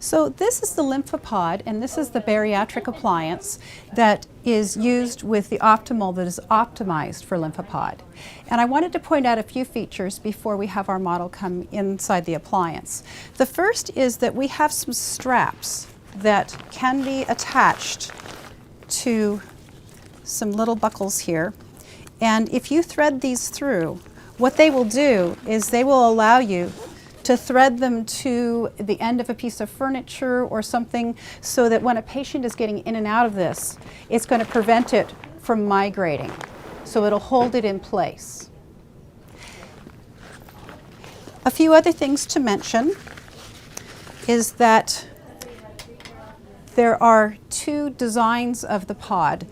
So this is the Lymphopod, and this is the bariatric appliance that is used with the Optimal that is optimized for Lymphopod. And I wanted to point out a few features before we have our model come inside the appliance. The first is that we have some straps that can be attached to some little buckles here. And if you thread these through, what they will do is they will allow you to thread them to the end of a piece of furniture or something, so that when a patient is getting in and out of this, it's going to prevent it from migrating. So it'll hold it in place. A few other things to mention is that there are two designs of the pod.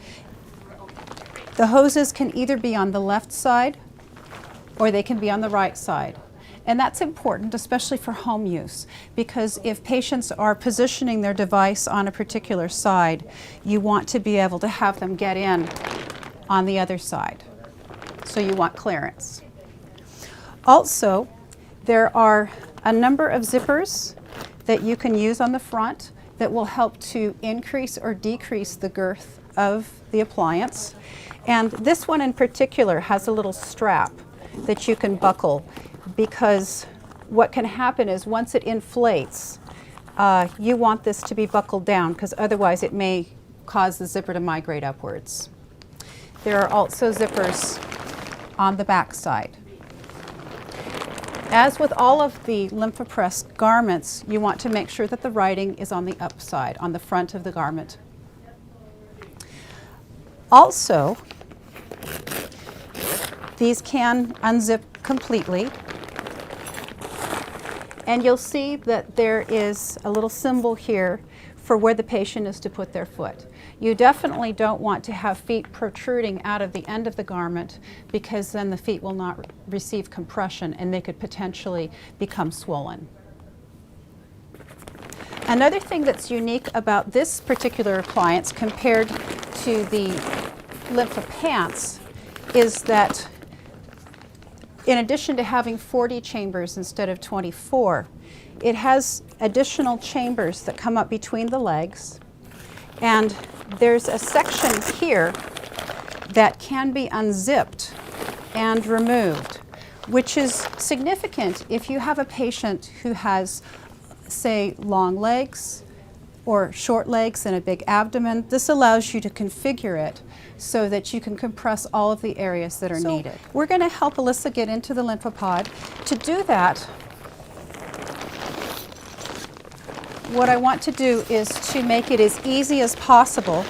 The hoses can either be on the left side or they can be on the right side. And that's important, especially for home use, because if patients are positioning their device on a particular side, you want to be able to have them get in on the other side. So you want clearance. Also, there are a number of zippers that you can use on the front that will help to increase or decrease the girth of the appliance. And this one in particular has a little strap that you can buckle, because what can happen is once it inflates, you want this to be buckled down, because otherwise it may cause the zipper to migrate upwards. There are also zippers on the back side. As with all of the LymphoPress garments, you want to make sure that the writing is on the upside, on the front of the garment. Also, these can unzip completely. And you'll see that there is a little symbol here for where the patient is to put their foot. You definitely don't want to have feet protruding out of the end of the garment, because then the feet will not receive compression and they could potentially become swollen. Another thing that's unique about this particular appliance compared to the LymphoPants is that in addition to having 40 chambers instead of 24, it has additional chambers that come up between the legs. And there's a section here that can be unzipped and removed, which is significant if you have a patient who has, say, long legs or short legs and a big abdomen. This allows you to configure it so that you can compress all of the areas that are needed. We're going to help Alyssa get into the Lymphopod. To do that, what I want to do is to make it as easy as possible.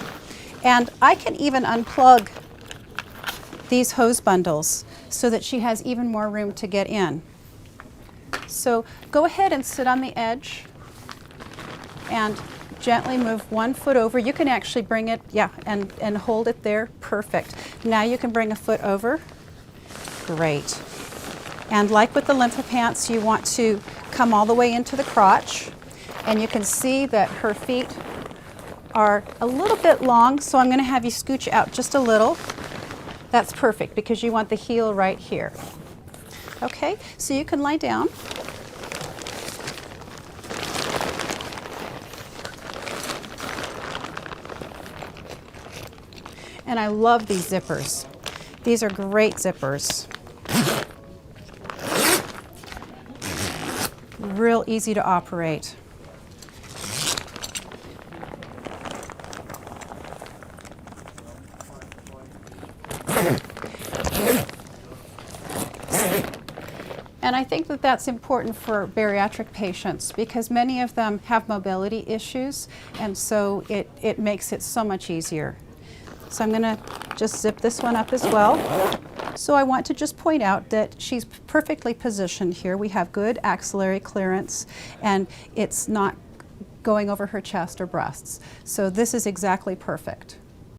And I can even unplug these hose bundles so that she has even more room to get in. So go ahead and sit on the edge and gently move one foot over. You can actually bring it, and hold it there. Perfect. Now you can bring a foot over. Great. And like with the LymphoPants, you want to come all the way into the crotch. And you can see that her feet are a little bit long, so I'm going to have you scooch out just a little. That's perfect, because you want the heel right here. Okay, so you can lie down. And I love these zippers. These are great zippers. Real easy to operate. And I think that that's important for bariatric patients, because many of them have mobility issues, and so it makes it so much easier. So I'm going to just zip this one up as well. So I want to just point out that she's perfectly positioned here. We have good axillary clearance, and it's not going over her chest or breasts. So this is exactly perfect.